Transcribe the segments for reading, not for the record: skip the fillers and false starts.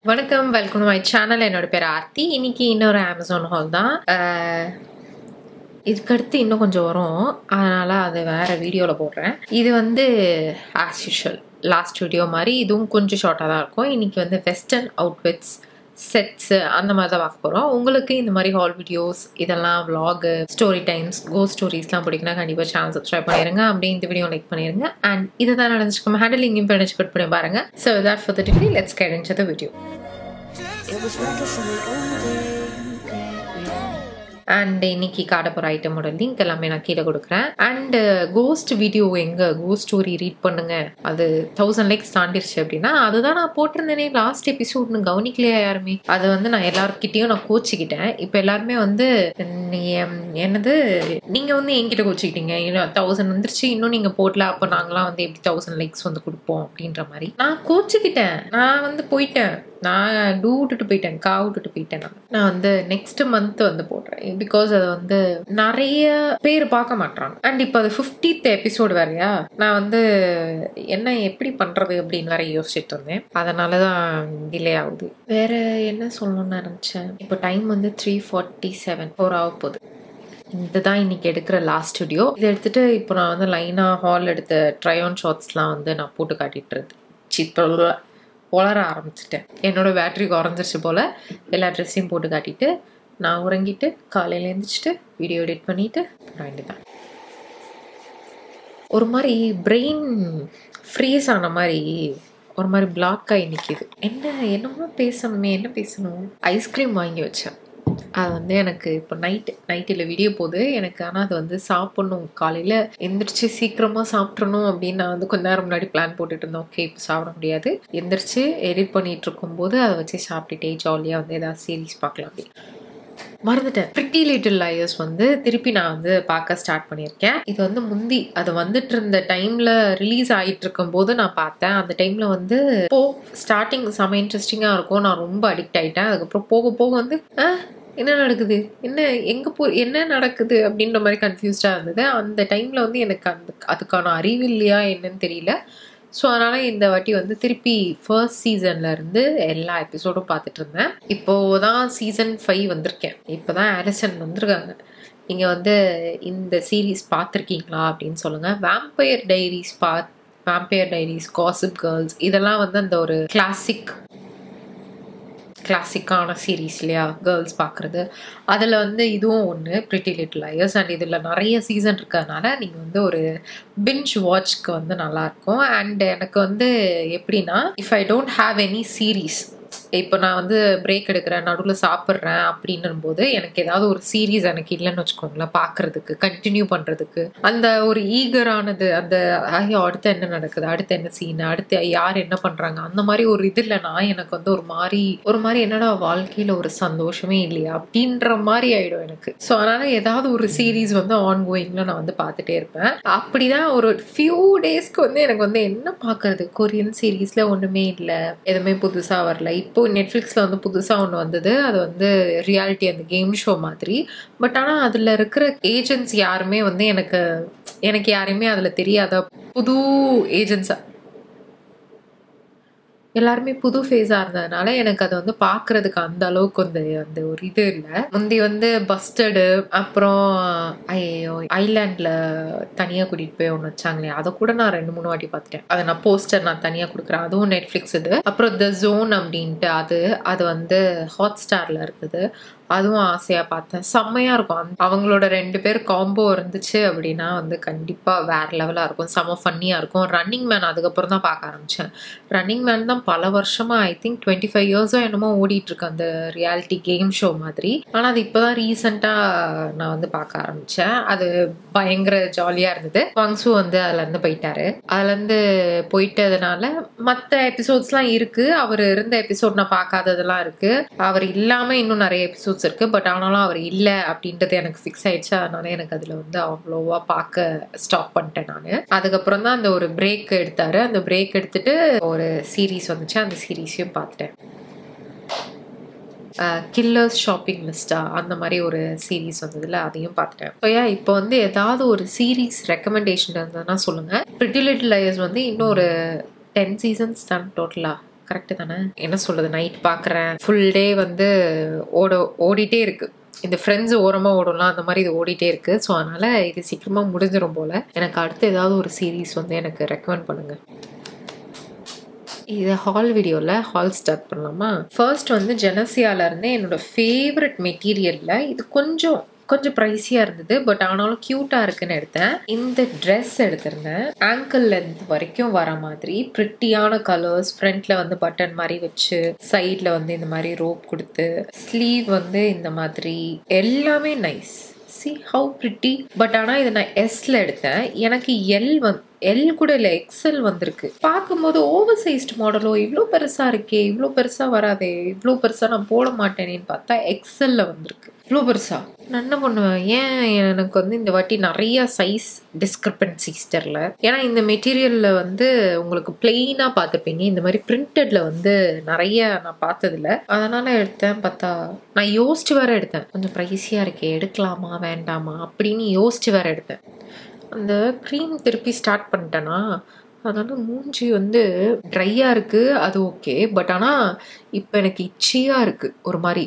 வணக்கம், welcome to my channel. என்னோட பேர் ஆர்த்தி. இன்னைக்கு இன்னொரு அமேசான் ஹால் தான். இதுக்கடுத்து இன்னும் கொஞ்சம் வரும், அதனால் அதை வேறு வீடியோவில் போடுறேன். இது வந்து ஆஸ் யூஷுவல் லாஸ்ட் வீடியோ மாதிரி இதுவும் கொஞ்சம் ஷார்ட்டாக தான் இருக்கும். இன்றைக்கி வந்து வெஸ்டர்ன் அவுட்ஃபிட்ஸ், செட்ஸு அந்த மாதிரி தான் பார்க்க போகிறோம். உங்களுக்கு இந்த மாதிரி ஹால் வீடியோஸ், இதெல்லாம் விலாகு, ஸ்டோரி டைம்ஸ், கோஸ்ட் ஸ்டோரிஸ்லாம் பிடிக்குன்னா கண்டிப்பாக சேனல் சப்ஸ்கிரைப் பண்ணிடுங்க. அப்படியே இந்த வீடியோ லைக் பண்ணிடுங்க. அண்ட் இதை தான் நினச்சிக்கோங்க, ஹேண்டில் இங்கேயும் பண்ணி கட் பண்ணி பாருங்கள். ஸோ தட் ஃபார் த டிஃபி, let's get into the video. And இன்னைக்கு காட்ட போகிற ஐட்டமோட லிங்க் எல்லாமே நான் கீழே கொடுக்குறேன். அண்ட் கோஸ்ட் வீடியோ எங்கே கோஸ்ட் ஸ்டோரி ரீட் பண்ணுங்க, அது 1000 லைக்ஸ் தாண்டிருச்சு அப்படின்னா அதுதான் நான் போட்டிருந்தேனே லாஸ்ட் எபிசோட்னு கவனிக்கலையா யாருமே. அது வந்து நான் எல்லாருக்கிட்டையும் நான் கோச்சிக்கிட்டேன். இப்போ எல்லாருமே வந்து என்னது நீங்கள் வந்து என்கிட்ட கோச்சிக்கிட்டீங்க, 1000 வந்துருச்சு இன்னும் நீங்கள் போடல, அப்போ நாங்களாம் வந்து எப்படி 1000 லைக்ஸ் வந்து கொடுப்போம் அப்படின்ற மாதிரி நான் கோச்சிக்கிட்டேன். நான் வந்து போயிட்டேன், நான் விட்டுட்டு போயிட்டேன். நான் வந்து நெக்ஸ்ட் மந்த் வந்து போடுறேன். பிகாஸ் அது வந்து நிறைய பேர் பார்க்க மாட்டாங்க. அண்ட் இப்போ அது 50th எபிசோடு வேறையா, நான் வந்து என்ன எப்படி பண்றது அப்படின்னு வேற யோசிச்சுட்டு இருந்தேன். அதனால தான் டிலே ஆகுது. வேற என்ன சொல்லணும்னு நினைச்சேன். இப்போ டைம் வந்து 3:47 4 ஆக போகுது. இதுதான் இன்னைக்கு எடுக்கிற லாஸ்ட் வீடியோ. இதை எடுத்துட்டு இப்போ நான் வந்து லைனாக ஹால் எடுத்த ட்ரைஆன் ஷாட்ஸ்லாம் வந்து நான் போட்டு காட்டிட்டு உளர ஆரம்பிச்சிட்டேன். என்னோட பேட்டரி குறைஞ்சிருச்சு போல். எல்லா ட்ரெஸ்ஸையும் போட்டு காட்டிட்டு நான் உறங்கிட்டு காலையில் எழுந்திரிச்சிட்டு வீடியோ எடிட் பண்ணிவிட்டு வேண்டிதான். ஒரு மாதிரி பிரெயின் ஃப்ரீஸ் ஆன மாதிரி ஒரு மாதிரி பிளாக் ஆகி நிற்கிது. என்னமோ பேசணுமே, என்ன பேசணும். ஐஸ்கிரீம் வாங்கி வச்சேன். அது வந்து எனக்கு இப்போ நைட்டில் வீடியோ போகுது எனக்கு. ஆனால் அது வந்து சாப்பிட்ணும், காலையில் எந்திரிச்சு சீக்கிரமாக சாப்பிட்றணும் அப்படின்னு நான் வந்து கொஞ்ச நேரம் முன்னாடி பிளான் போட்டுட்டு இருந்தேன். ஓகே, இப்போ சாப்பிட முடியாது, எந்திரிச்சு எடிட் பண்ணிட்டு இருக்கும்போது அதை வச்சு சாப்பிட்டுட்டே ஜாலியாக வந்து ஏதாவது சீரீஸ் பார்க்கலாம் அப்படி மறந்துட்டேன். பிரிட்டி லிட்டில் லயர்ஸ் வந்து திருப்பி நான் வந்து பார்க்க ஸ்டார்ட் பண்ணியிருக்கேன். இது வந்து முந்தி அது வந்துட்டு இருந்த டைமில் ரிலீஸ் ஆகிட்டு இருக்கும் போது நான் பார்த்தேன். அந்த டைமில் வந்து ஸ்டார்டிங் செம்ம இன்ட்ரெஸ்டிங்காக இருக்கும், நான் ரொம்ப அடிக்ட் ஆகிட்டேன். அதுக்கப்புறம் போக போக வந்து என்ன நடக்குது, என்ன நடக்குது அப்படின்ற மாதிரி கன்ஃபியூஸ்டாக இருந்தது. அந்த டைமில் வந்து எனக்கு அதுக்கான அறிவு இல்லையா என்னன்னு தெரியல. ஸோ அதனால் இந்த வாட்டி வந்து திருப்பி ஃபர்ஸ்ட் சீசன்லேருந்து எல்லா எபிசோடும் பார்த்துட்டு இருந்தேன். இப்போது தான் சீசன் 5 வந்திருக்கேன். இப்போ தான் ஆலிசன் வந்திருக்காங்க. நீங்கள் வந்து இந்த சீரீஸ் பார்த்துருக்கீங்களா அப்படின்னு சொல்லுங்கள். வேம்பயர் டைரிஸ், காசிப் கேர்ள்ஸ், இதெல்லாம் வந்து அந்த ஒரு கிளாசிக்கான சீரீஸ் இல்லையா, கேர்ள்ஸ் பார்க்குறது. அதில் வந்து இதுவும் ஒன்று, பிரிட்டி லிட்டில் லயர்ஸ். அண்ட் இதில் நிறைய சீசன் இருக்கிறதுனால நீங்கள் வந்து ஒரு பிஞ்ச் வாட்ச்க்கு வந்து நல்லாயிருக்கும். அண்ட் எனக்கு வந்து எப்படின்னா, if I don't have any series, இப்போ நான் வந்து பிரேக் எடுக்கிறேன், நடுவில் சாப்பிட்றேன் அப்படின்னும் போது எனக்கு ஏதாவது ஒரு சீரீஸ் எனக்கு இல்லைன்னு வச்சுக்கோங்களேன், பார்க்குறதுக்கு கண்டினியூ பண்ணுறதுக்கு அந்த ஒரு ஈகரானது, அந்த ஐயோ அடுத்து என்ன நடக்குது, அடுத்து என்ன சீன், அடுத்து யார் என்ன பண்ணுறாங்க, அந்த மாதிரி ஒரு இது இல்லைனா எனக்கு வந்து ஒரு மாதிரி என்னடா வாழ்க்கையில் ஒரு சந்தோஷமே இல்லையா அப்படின்ற மாதிரி ஆகிடும் எனக்கு. ஸோ அதனால் ஏதாவது ஒரு சீரீஸ் வந்து ஆன்கோயிங்கில் நான் வந்து பார்த்துட்டே இருப்பேன். அப்படிதான் ஒரு ஃபியூ டேஸ்க்கு வந்து எனக்கு வந்து என்ன பார்க்குறது, கொரியன் சீரீஸில் ஒன்றுமே இல்லை, எதுவுமே புதுசாக வரல. இப்போ நெட்ஃப்ளிக்ஸில் வந்து புதுசாக ஒன்று வந்தது, அது வந்து ரியாலிட்டி, அந்த கேம் ஷோ மாதிரி. பட் ஆனால் அதில் இருக்கிற ஏஜென்ட்ஸ் யாருமே வந்து எனக்கு யாரையுமே அதில் தெரியாத புது ஏஜென்ட்ஸாக, எல்லாருமே புது ஃபேஸாக இருந்ததுனால எனக்கு அதை வந்து பார்க்குறதுக்கு அந்த அளவுக்கு அந்த ஒரு இது இல்லை. முந்தி வந்து பஸ்டடு, அப்புறம் ஐலாண்டில் தனியாக கூட்டிகிட்டு போய் ஒன்று வச்சாங்களே, அதை கூட நான் 2-3 வாட்டி பார்த்துட்டேன். அதை நான் போஸ்டர் நான் தனியாக கொடுக்குறேன், அதுவும் நெட்ஃப்ளிக்ஸ் இது. அப்புறம் த ஜோன் அப்படின்ட்டு அது வந்து ஹாட் ஸ்டாரில் இருக்குது, அதுவும் ஆசையாக பார்த்தேன். செம்மையாக இருக்கும். அவங்களோட 2 பேர் காம்போ இருந்துச்சு அப்படின்னா வந்து கண்டிப்பாக வேறு லெவலாக இருக்கும், செம்ம ஃபன்னியாக இருக்கும். ரன்னிங் மேன் அதுக்கப்புறம் தான் பார்க்க ஆரம்பித்தேன். ரன்னிங் மேன் தான் பல வருஷமாக, ஐ திங்க் 25 இயர்ஸோ என்னமோ ஓடிட்டுருக்கு அந்த ரியாலிட்டி கேம் ஷோ மாதிரி. ஆனால் அது இப்போ தான் ரீசெண்டாக நான் வந்து பார்க்க ஆரம்பித்தேன். அது பயங்கர ஜாலியாக இருந்தது. வாங்ஸு வந்து அதுலேருந்து போயிட்டாரு. அதுலேருந்து போயிட்டதுனால மற்ற எபிசோட்ஸ்லாம் இருக்குது, அவர் இருந்த எபிசோட் நான் பார்க்காததெல்லாம் இருக்குது. அவர் இல்லாமல் இன்னும் நிறைய எபிசோட்ஸ் இருக்கு. பட் ஆனாலும் அவர் இல்லை அப்படின்றது எனக்கு ஃபிக்ஸ் ஆயிடுச்சு. அதனால எனக்கு அதில் வந்து அவ்வளோவா பார்க்க ஸ்டாப் பண்ணிட்டேன் நான். அதுக்கப்புறம் தான் அந்த ஒரு பிரேக் எடுத்தாரு. அந்த பிரேக் எடுத்துட்டு ஒரு சீரீஸ் வந்துச்சு, அந்த சீரீஸையும் பார்த்துட்டேன். கில்லர்ஸ் ஷாப்பிங் லிஸ்டா அந்த மாதிரி ஒரு சீரீஸ் வந்ததில்ல, அதையும் பார்த்துட்டேன். ஸோ இப்போ வந்து ஏதாவது ஒரு சீரீஸ் ரெக்கமெண்டேஷன் இருந்ததுன்னா சொல்லுங்கள். பிரிட்டி லிட்டில் லயர்ஸ் வந்து இன்னும் ஒரு 10 சீசன்ஸ் தான் டோட்டலாக கரெக்டு தானே? என்ன சொல்கிறது, நைட் பார்க்குறேன், ஃபுல் டே வந்து ஓடிட்டே இருக்குது. இந்த ஃப்ரெண்ட்ஸ் ஓரமாக ஓடலாம், அந்த மாதிரி இது ஓடிட்டே இருக்குது. ஸோ அதனால் இது சீக்கிரமாக முடிஞ்சிடும் போல். எனக்கு அடுத்து ஏதாவது ஒரு சீரீஸ் வந்து எனக்கு ரெக்கமெண்ட் பண்ணுங்கள். இது ஹால் வீடியோவில் ஹால் ஸ்டார்ட் பண்ணலாமா? ஃபர்ஸ்ட் வந்து ஜெனசியாவிலேருந்து என்னோடய ஃபேவரட் மெட்டீரியலில் இது கொஞ்சம் ப்ரைஸியாக இருந்தது, பட் ஆனாலும் க்யூட்டாக இருக்குன்னு எடுத்தேன். இந்த ட்ரெஸ் எடுத்திருந்தேன், ஆங்கிள் லென்த் வரைக்கும் வர மாதிரி, ப்ரிட்டியான கலர்ஸ், ஃப்ரண்ட்டில் வந்து பட்டன் மாதிரி வச்சு, சைடில் வந்து இந்த மாதிரி ரோப் கொடுத்து, ஸ்லீவ் வந்து இந்த மாதிரி, எல்லாமே nice. see how pretty. But ஆனால் இதை நான் எஸ்ல எடுத்தேன். எனக்கு எல் கூட இல்லை, எக்ஸ்எல் வந்திருக்கு. பார்க்கும்போது ஓவர் சைஸ்ட் மாடலோ, இவ்வளோ பெருசாக இருக்கே, இவ்வளோ பெருசாக வராதே, இவ்வளோ பெருசாக நான் போட மாட்டேனேன்னு பார்த்தா எக்ஸ்எல்ல வந்திருக்கு. இவ்வளோ பெருசா நான் என்ன பண்ணுவேன்? ஏன் எனக்கு வந்து இந்த வாட்டி நிறைய சைஸ் டிஸ்கிரிப்பன்சிஸ் தெரில. ஏன்னா இந்த மெட்டீரியலில் வந்து உங்களுக்கு பிளெயினாக பார்த்துப்பீங்க, இந்த மாதிரி பிரிண்டட்ல வந்து நிறைய நான் பார்த்ததில்ல. அதனால எடுத்தேன். பார்த்தா நான் யோசிச்சு வேற எடுத்தேன், கொஞ்சம் ப்ரைஸியாக இருக்கே, எடுக்கலாமா வேண்டாமா அப்படின்னு யோசிச்சு வேற எடுத்தேன். அந்த க்ரீம் திருப்பி ஸ்டார்ட் பண்ணிட்டேன்னா அதனால் மூஞ்சி வந்து ட்ரையாக இருக்குது, அது ஓகே. பட் ஆனால் இப்போ எனக்கு இச்சியாக இருக்குது, ஒரு மாதிரி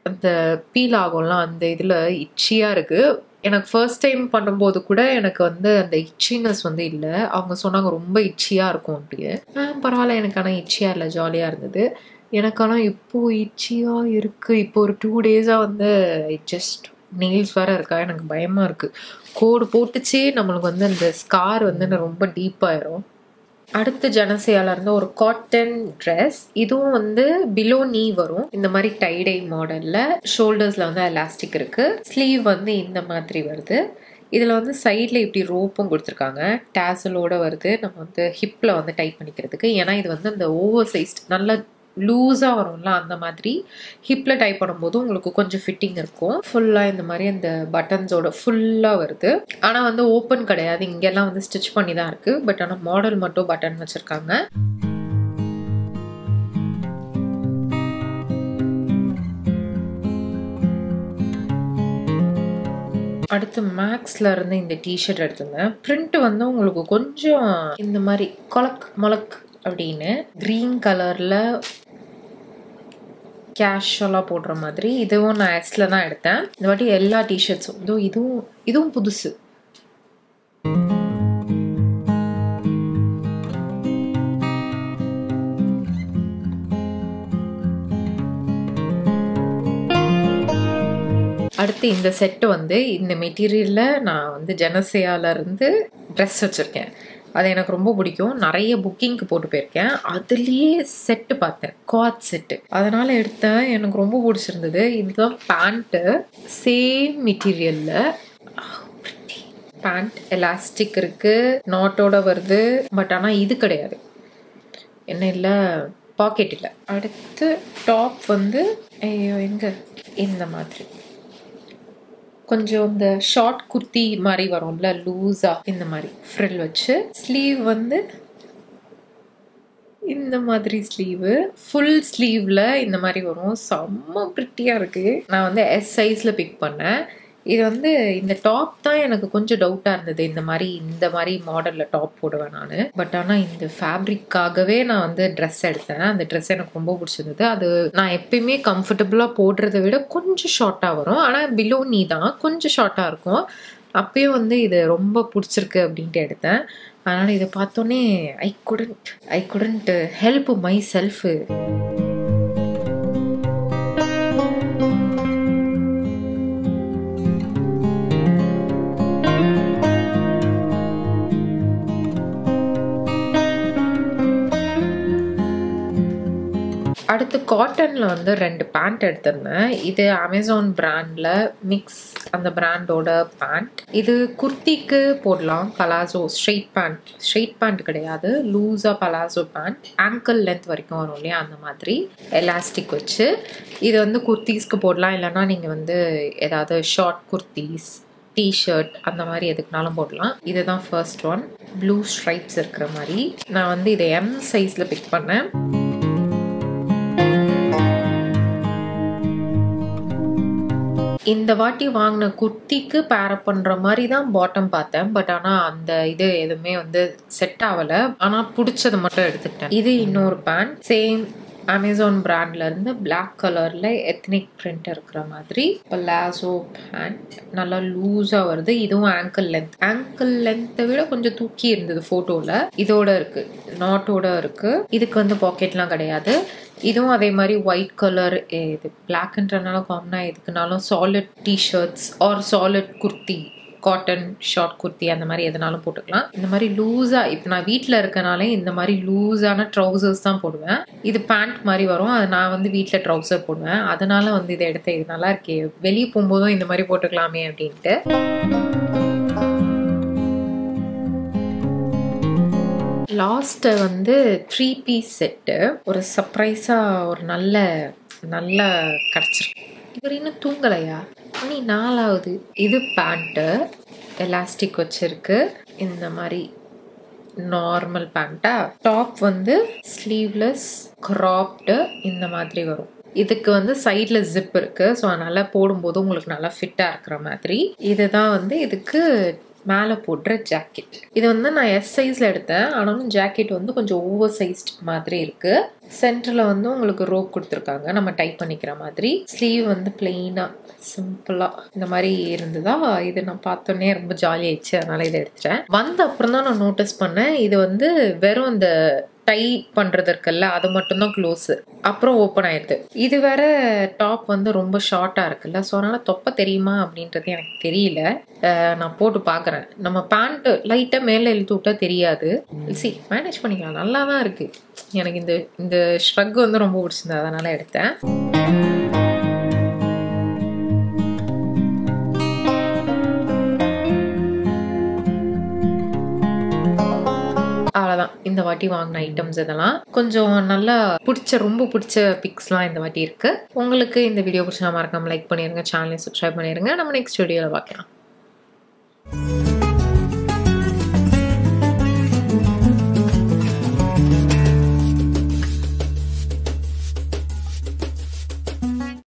அந்த பீல் ஆகும்லாம், அந்த இதில் இச்சியாக இருக்குது. எனக்கு ஃபர்ஸ்ட் டைம் பண்ணும்போது கூட எனக்கு வந்து அந்த இச்சினஸ் வந்து இல்லை. அவங்க சொன்னாங்க ரொம்ப இச்சியாக இருக்கும் அப்படியே. பரவாயில்ல, எனக்கு ஆனால் இச்சியாக இல்லை, ஜாலியாக இருந்தது. எனக்கு ஆனால் இப்போது இச்சியாக இருக்குது. இப்போ ஒரு 2 டேஸாக வந்து ஜஸ்ட் நெயில்ஸ் வேறு இருக்கா, எனக்கு பயமாக இருக்குது. கோடு போட்டுச்சு நம்மளுக்கு வந்து அந்த ஸ்கார் வந்து ரொம்ப டீப்பாயிரும். அடுத்து ஜெனசியால இருந்து ஒரு காட்டன் ட்ரெஸ். இதுவும் வந்து பிலோ நீ வரும், இந்த மாதிரி டைடை மாடல்ல. ஷோல்டர்ஸ்ல வந்து எலாஸ்டிக் இருக்கு, ஸ்லீவ் வந்து இந்த மாதிரி வருது. இதில் வந்து சைடில் இப்படி ரோப்பும் கொடுத்துருக்காங்க, டேசலோட வருது. நம்ம வந்து ஹிப்பில் வந்து டைப் பண்ணிக்கிறதுக்கு. ஏன்னா இது வந்து அந்த ஓவர் சைஸ்ட் நல்ல லூஸாக வரும்ல, அந்த மாதிரி ஹிப்பில் டைப் பண்ணும்போது உங்களுக்கு கொஞ்சம் ஃபிட்டிங் இருக்கும். ஃபுல்லாக இந்த மாதிரி அந்த பட்டன்ஸோட ஃபுல்லாக வருது. ஆனால் வந்து ஓப்பன் கிடையாது, இங்கெல்லாம் வந்து ஸ்டிச் பண்ணி தான் இருக்குது. பட் ஆனால் மாடல் மட்டும் பட்டன் வச்சுருக்காங்க. அடுத்து மேக்ஸில் இருந்து இந்த டிஷர்ட் எடுத்திருந்தேன். பிரிண்ட் வந்து உங்களுக்கு கொஞ்சம் இந்த மாதிரி கொலக் மொலக் அப்படின்னு க்ரீன் கலரில் கேஷுவலாக போடுற மாதிரி. இதுவும் நான் எஸ்ல தான் எடுத்தேன். இந்த வாட்டி எல்லா டிஷர்ட்ஸும் இதுவும் புதுசு. அடுத்து இந்த செட்டு வந்து இந்த மெட்டீரியலில் நான் வந்து ஜெனசியால இருந்து ட்ரெஸ் வச்சுருக்கேன். அது எனக்கு ரொம்ப பிடிக்கும். நிறைய புக்கிங்க்கு போட்டு போயிருக்கேன். அதுலேயே செட்டு பார்த்தேன், குவாட் செட்டு. அதனால் எடுத்தேன், எனக்கு ரொம்ப பிடிச்சிருந்தது. இதுதான் பேண்ட்டு, சேம் மெட்டீரியலில். பேண்ட் எலாஸ்டிக் இருக்குது, நாட்டோட வருது. பட் ஆனால் இது கிடையாது, என்ன இல்லை, பாக்கெட் இல்லை. அடுத்து டாப் வந்து எங்கே இந்த மாதிரி கொஞ்சம் இந்த ஷார்ட் குர்த்தி மாதிரி வரும்ல, லூஸாக இந்த மாதிரி ஃப்ரில் வச்சு. ஸ்லீவ் வந்து இந்த மாதிரி ஸ்லீவு, ஃபுல் ஸ்லீவில் இந்த மாதிரி வரும். செம்ம ப்ரிட்டியாக இருக்குது. நான் வந்து எஸ் சைஸில் பிக் பண்ணேன். இது வந்து இந்த டாப் தான் எனக்கு கொஞ்சம் டவுட்டாக இருந்தது, இந்த மாதிரி மாடலில் டாப் போடுவேன் நான். பட் ஆனால் இந்த ஃபேப்ரிக்காகவே நான் வந்து ட்ரெஸ் எடுத்தேன். அந்த ட்ரெஸ் எனக்கு ரொம்ப பிடிச்சிருந்தது. அது நான் எப்பயுமே கம்ஃபர்டபுளாக போடுறதை விட கொஞ்சம் ஷார்ட்டாக வரும். ஆனால் பிலோ நீ தான் கொஞ்சம் ஷார்ட்டாக இருக்கும். அப்பயும் வந்து இது ரொம்ப பிடிச்சிருக்கு அப்படின்ட்டு எடுத்தேன். அதனால் இதை பார்த்தோன்னே ஐ குடன்ட் ஹெல்ப் மை செல்ஃபு. அடுத்து காட்டனில் வந்து 2 பேண்ட் எடுத்திருந்தேன். இது அமேசான் பிராண்டில் மிக்ஸ், அந்த பிராண்டோட பேண்ட். இது குர்த்திக்கு போடலாம், பலாசோ ஸ்ட்ரெயிட் பேண்ட் கிடையாது, லூஸாக பலாசோ பேண்ட். ஆங்கிள் லென்த் வரைக்கும் வரும் இல்லையா, அந்த மாதிரி எலாஸ்டிக் வச்சு. இது வந்து குர்த்திஸ்க்கு போடலாம், இல்லைனா நீங்கள் வந்து ஏதாவது ஷார்ட் குர்த்திஸ், டிஷர்ட் அந்த மாதிரி எதுக்குனாலும் போடலாம். இதுதான் ஃபர்ஸ்ட் ஒன், ப்ளூ ஸ்ட்ரைப்ஸ் இருக்கிற மாதிரி. நான் வந்து இதை எம் சைஸில் பிக் பண்ணேன். இந்த வாட்டி வாங்கின குர்த்திக்கு பேரப் பண்ற மாதிரி தான் பாட்டம் பார்த்தேன். பட் ஆனா அந்த இது எதுவுமே வந்து செட் ஆகல. ஆனா பிடிச்சது மட்டும் எடுத்துக்கிட்டேன். இது இன்னொரு பேண்ட், சேம் அமேசான் பிராண்ட்ல இருந்து பிளாக் கலர்ல எத்னிக் பிரிண்ட் இருக்கிற மாதிரி பலாசோ பேண்ட். நல்லா லூஸா வருது. இதுவும் ஆங்கிள் லென்த்தை விட கொஞ்சம் தூக்கி இருந்தது போட்டோல. இதோட இருக்கு, நாட்டோட இருக்கு. இதுக்கு வந்து பாக்கெட்லாம் கிடையாது. இதுவும் அதே மாதிரி ஒயிட் கலர். இது பிளாக்ன்றனால காமனா எதுக்குனாலும் solid t shirts or solid kurti, cotton short kurti அந்த மாதிரி எதனாலும் போட்டுக்கலாம். இந்த மாதிரி லூஸா, இப்போ நான் வீட்டில் இருக்கனாலே இந்த மாதிரி லூஸான ட்ரௌசர்ஸ் தான் போடுவேன். இது பேண்ட் மாதிரி வரும். அது நான் வந்து வீட்டில் ட்ரௌசர் போடுவேன். அதனால வந்து இதை எடுத்தேன். இது நல்லா இருக்கே, வெளியே போகும்போதும் இந்த மாதிரி போட்டுக்கலாமே அப்படின்ட்டு. லாஸ்ட் வந்து 3 பீஸ் செட்டு ஒரு சர்ப்ரைஸா ஒரு நல்ல கிடைச்சிருக்கு. இவர் இன்னும் தூங்கலையா? மணி 4 இது பேண்ட்டு எலாஸ்டிக் வச்சிருக்கு. இந்த மாதிரி நார்மல் பேண்டா. டாப் வந்து ஸ்லீவ்லெஸ் கிராப்டு இந்த மாதிரி வரும். இதுக்கு வந்து சைட்ல ஜிப் இருக்கு. ஸோ அதனால போடும்போது உங்களுக்கு நல்லா ஃபிட்டா இருக்கிற மாதிரி. இதுதான் வந்து இதுக்கு மேலே போடுற ஜாக்கெட். இது வந்து நான் எஸ் சைஸ்ல எடுத்தேன். ஆனாலும் ஜாக்கெட் வந்து கொஞ்சம் ஓவர் சைஸ்ட் மாதிரி இருக்கு. சென்டர்ல வந்து உங்களுக்கு ரோப் கொடுத்துருக்காங்க, நம்ம டைப் பண்ணிக்கிற மாதிரி. ஸ்லீவ் வந்து பிளெயினா சிம்பிளா இந்த மாதிரி இருந்ததா. இது நான் பார்த்தோன்னே ரொம்ப ஜாலி ஆயிடுச்சு. அதனால இதை எடுத்துட்டேன். வந்த அப்புறம் தான் நான் நோட்டீஸ் பண்ணேன், இது வந்து வெறும் இந்த டை பண்றது இருக்குல்ல, அது மட்டும்தான் க்ளோஸ், அப்புறம் ஓப்பன் ஆயிடுது. இது வேற டாப் வந்து ரொம்ப ஷார்ட்டா இருக்குல்ல, ஸோ அதனால தொப்பை தெரியுமா அப்படின்றது எனக்கு தெரியல. நான் போட்டு பார்க்குறேன். நம்ம பேண்ட் லைட்டா மேலே இழுத்து விட்டா தெரியாது. மேனேஜ் பண்ணிக்கலாம். நல்லா தான் இருக்கு. எனக்கு இந்த ஷ்ரக் வந்து ரொம்ப பிடிச்சிருந்தது, அதனால எடுத்தேன். அவ்வளோதான் இந்த வாட்டி வாங்கின ஐட்டம்ஸ். இதெல்லாம் கொஞ்சம் நல்லா ரொம்ப பிடிச்ச பிக்ஸ்லாம் இந்த வாட்டி இருக்கு. உங்களுக்கு இந்த வீடியோ பிடிச்சா மறக்காம லைக் பண்ணிருங்க, சேனலை சப்ஸ்கிரைப் பண்ணிருங்க. நம்ம நெக்ஸ்ட் வீடியோவில் பார்க்கலாம்.